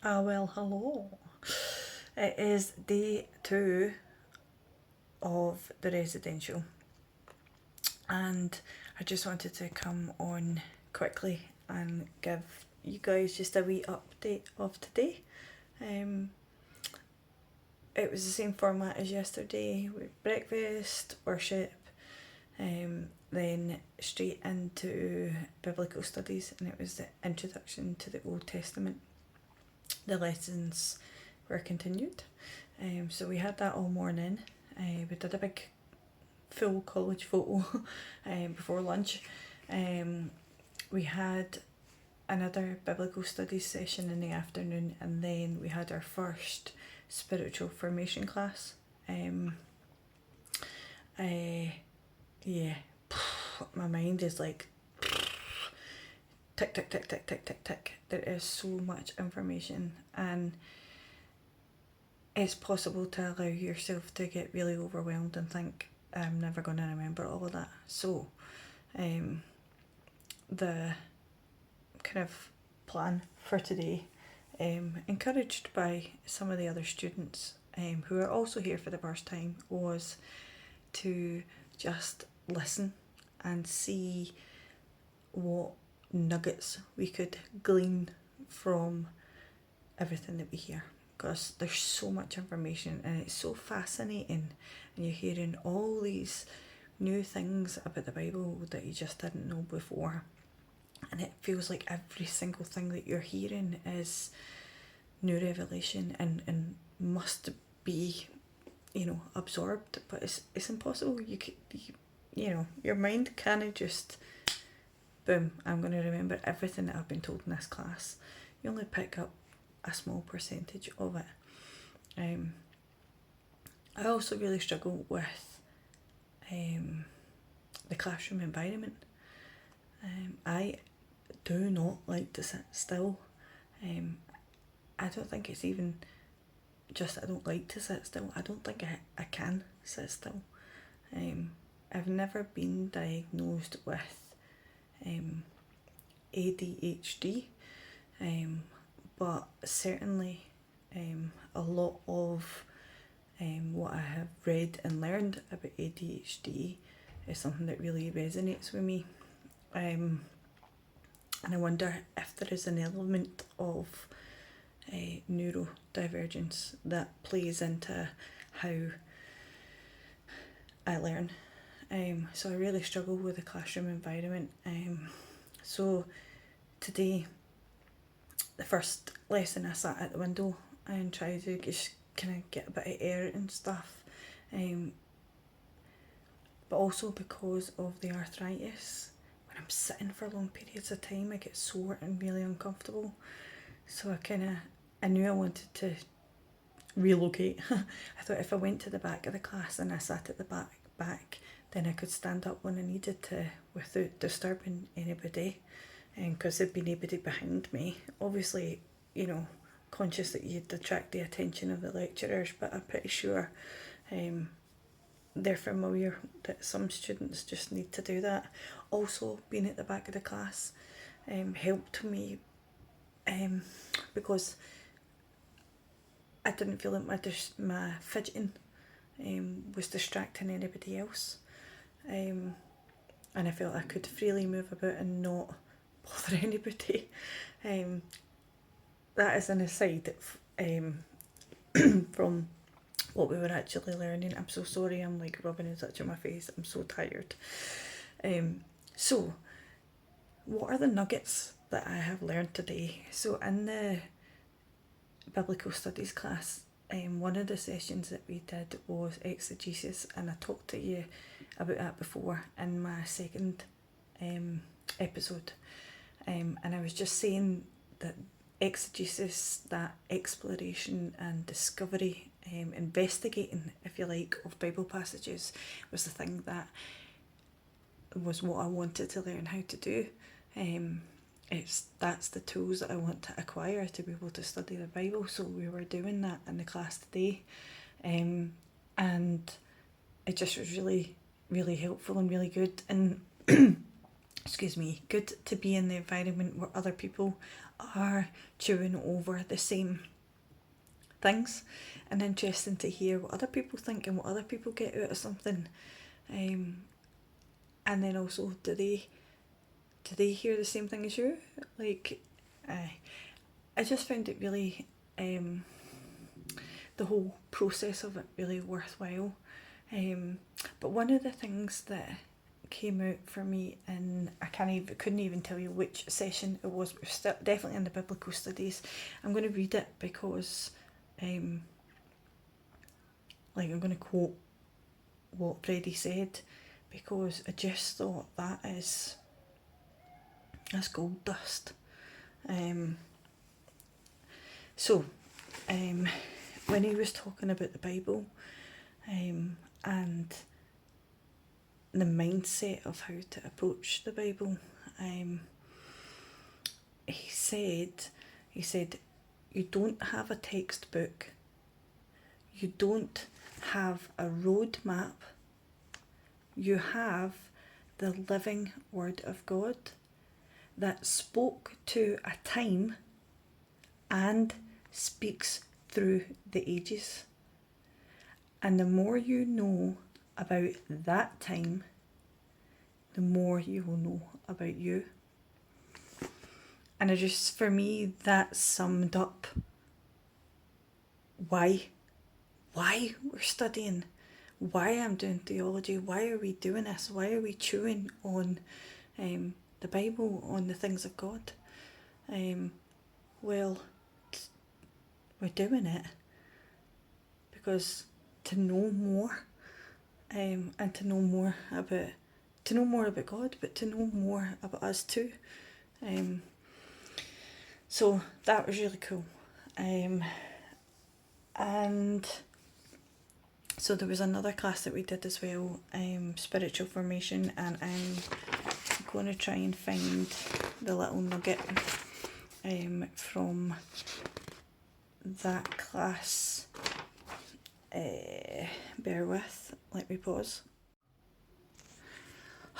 Well, hello. It is day 2 of the residential, and I just wanted to come on quickly and give you guys just a wee update of today. Um, it was the same format as yesterday with breakfast, worship, then straight into biblical studies, and it was the introduction to the Old Testament. The lessons were continued. So we had that all morning. We did a big full college photo before lunch. We had another biblical studies session in the afternoon, and then we had our first spiritual formation class. Yeah, my mind is like tick, tick, tick, tick, tick, tick, tick. There is so much information, and it's possible to allow yourself to get really overwhelmed and think, I'm never going to remember all of that. So, the kind of plan for today, encouraged by some of the other students who are also here for the first time, was to just listen and see what nuggets we could glean from everything that we hear, because there's so much information and it's so fascinating, and you're hearing all these new things about the Bible that you just didn't know before, and it feels like every single thing that you're hearing is new revelation and must be, absorbed, but it's impossible. Your mind can't just boom, I'm going to remember everything that I've been told in this class. You only pick up a small percentage of it. I also really struggle with the classroom environment. I do not like to sit still. I don't think it's even just I don't like to sit still. I don't think I can sit still. I've never been diagnosed with ADHD, but certainly a lot of what I have read and learned about ADHD is something that really resonates with me. And I wonder if there is an element of neurodivergence that plays into how I learn. So I really struggle with the classroom environment. So today, the first lesson, I sat at the window and tried to just kind of get a bit of air and stuff. But also because of the arthritis, when I'm sitting for long periods of time, I get sore and really uncomfortable. So I knew I wanted to relocate. I thought if I went to the back of the class and I sat at the back, then I could stand up when I needed to without disturbing anybody, because there'd be nobody behind me. Obviously, conscious that you'd attract the attention of the lecturers, but I'm pretty sure they're familiar that some students just need to do that. Also, being at the back of the class helped me because I didn't feel like my fidgeting was distracting anybody else, and I felt I could freely move about and not bother anybody. That is an aside from what we were actually learning. I'm so sorry, I'm like rubbing and touching my face, I'm so tired. So what are the nuggets that I have learned today? So in the biblical studies class, one of the sessions that we did was exegesis, and I talked to you about that before in my second episode, and I was just saying that exegesis, that exploration and discovery, investigating, if you like, of Bible passages, was the thing that was what I wanted to learn how to do. That's the tools that I want to acquire to be able to study the Bible. So we were doing that in the class today, and it just was really, really helpful and really good. And good to be in the environment where other people are chewing over the same things, and interesting to hear what other people think and what other people get out of something. And then also, do they hear the same thing as you? Like, I just found it really, the whole process of it really worthwhile. But one of the things that came out for me, and couldn't even tell you which session it was, but it was definitely in the biblical studies. I'm going to read it because, I'm going to quote what Freddie said, because I just thought that's gold dust. When he was talking about the Bible, and the mindset of how to approach the Bible, he said, you don't have a textbook, you don't have a roadmap, you have the living Word of God that spoke to a time and speaks through the ages. And the more you know about that time, the more you will know about you. And it just, for me, that summed up why we're studying, why I'm doing theology, why are we doing this, why are we chewing on the Bible, on the things of God. Well, we're doing it because to know more, and to know more about God, but to know more about us too. So that was really cool. And so there was another class that we did as well, spiritual formation, and I'm going to try and find the little nugget from that class. Bear with, let me pause.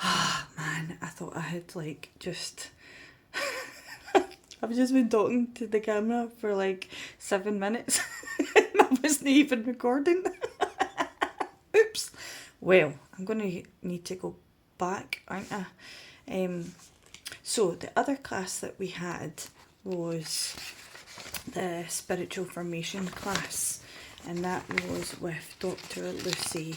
Man, I thought I had just I've just been talking to the camera for 7 minutes and I wasn't even recording. Oops. Well, I'm going to need to go back, aren't I? So the other class that we had was the spiritual formation class, and that was with Dr. Lucy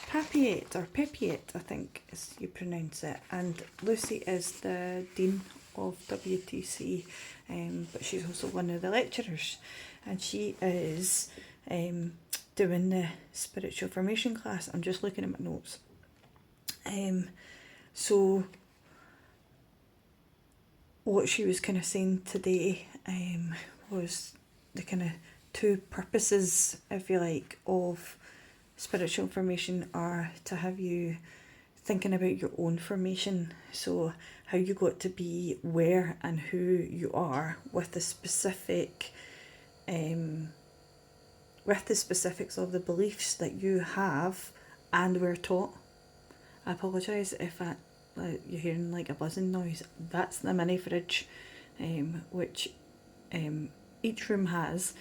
Papiet, or Pepiet, I think as you pronounce it. And Lucy is the Dean of WTC, but she's also one of the lecturers, and she is doing the spiritual formation class. I'm just looking at my notes. So what she was kind of saying today was the kind of two purposes, if you like, of spiritual formation are to have you thinking about your own formation. So how you got to be where and who you are with the specifics of the beliefs that you have and were taught. I apologise if you're hearing a buzzing noise. That's the mini fridge, which each room has.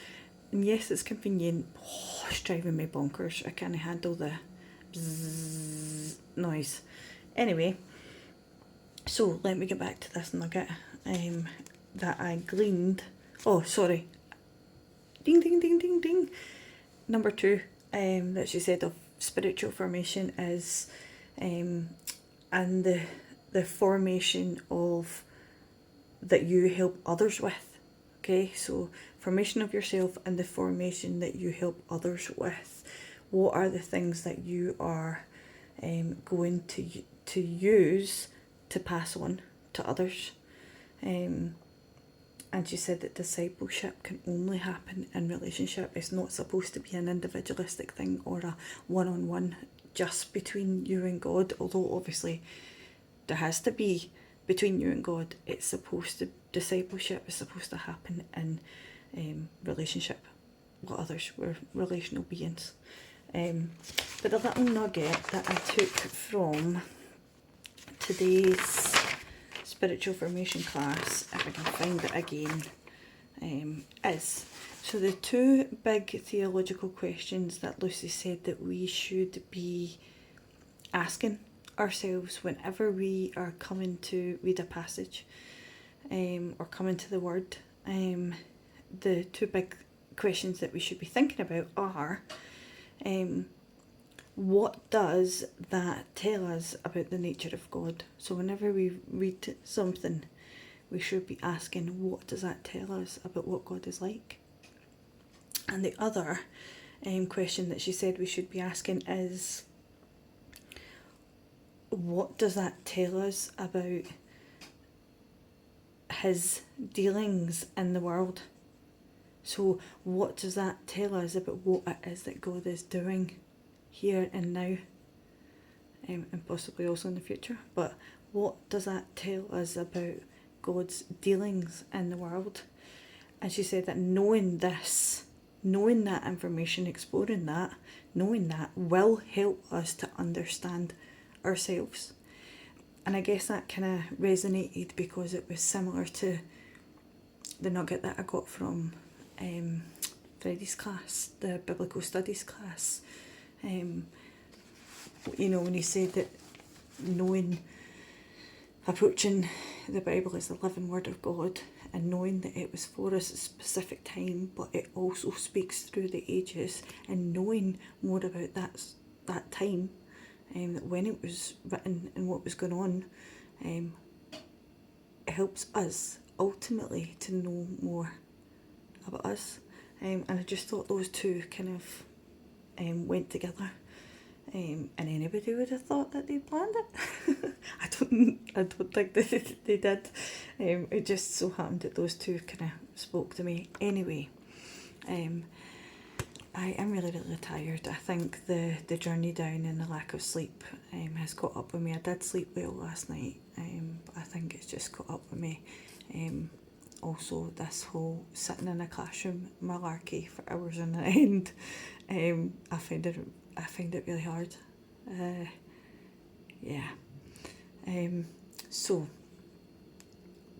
And yes, it's convenient. Oh, it's driving me bonkers. I can't handle the bzzz noise. Anyway, so let me get back to this nugget that I gleaned. Oh, sorry. Ding, ding, ding, ding, ding. Number 2 that she said of spiritual formation is and the formation of that you help others with. Okay, so formation of yourself and the formation that you help others with. What are the things that you are going to use to pass on to others? And she said that discipleship can only happen in relationship. It's not supposed to be an individualistic thing or a one-on-one just between you and God, although obviously there has to be between you and God. Discipleship is supposed to happen in relationship with others. We're relational beings. But the little nugget that I took from today's spiritual formation class, if I can find it again, is. So the two big theological questions that Lucy said that we should be asking ourselves whenever we are coming to read a passage, or coming to the Word, the two big questions that we should be thinking about are, what does that tell us about the nature of God? So whenever we read something, we should be asking, what does that tell us about what God is like? And the other question that she said we should be asking is, what does that tell us about his dealings in the world? So what does that tell us about what it is that God is doing here and now, and possibly also in the future? But what does that tell us about God's dealings in the world? And she said that knowing this, knowing that information, exploring that, knowing that will help us to understand ourselves. And I guess that kind of resonated because it was similar to the nugget that I got from Freddie's class, the biblical studies class. You know, when he said that approaching the Bible as the living word of God, and knowing that it was for us at a specific time, but it also speaks through the ages, and knowing more about that time, that when it was written and what was going on, it helps us ultimately to know more about us. And I just thought those two kind of went together. And anybody would have thought that they planned it. I don't think that they did. It just so happened that those two kind of spoke to me. Anyway, I am really, really tired. I think the journey down and the lack of sleep has caught up with me. I did sleep well last night, but I think it's just caught up with me. Also, this whole sitting in a classroom malarkey for hours on end, I find it really hard. So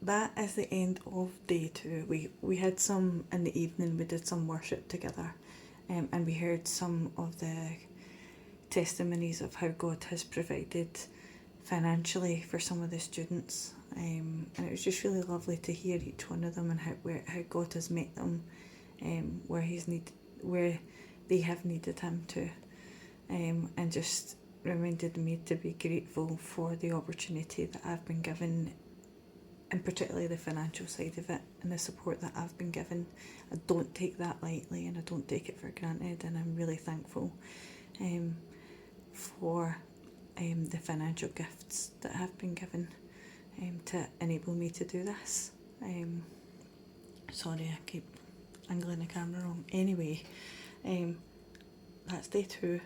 that is the end of day 2. We had some in the evening. We did some worship together, and we heard some of the testimonies of how God has provided financially for some of the students, and it was just really lovely to hear each one of them and how God has met them, where they have needed him to, and just reminded me to be grateful for the opportunity that I've been given, and particularly the financial side of it and the support that I've been given. I don't take that lightly, and I don't take it for granted, and I'm really thankful for the financial gifts that have been given to enable me to do this. Sorry, I keep angling the camera wrong. Anyway, that's day 2.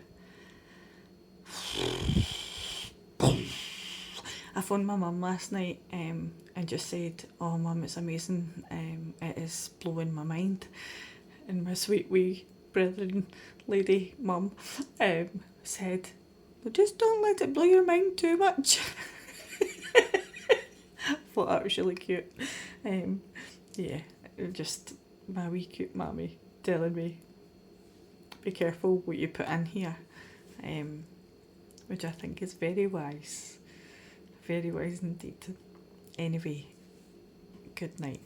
I phoned my mum last night and just said, "Oh mum, it's amazing, it is blowing my mind." And my sweet wee brethren lady mum said, "Well, just don't let it blow your mind too much." I thought that was really cute. Just my wee cute mammy telling me, be careful what you put in here, which I think is very wise indeed. Anyway, good night.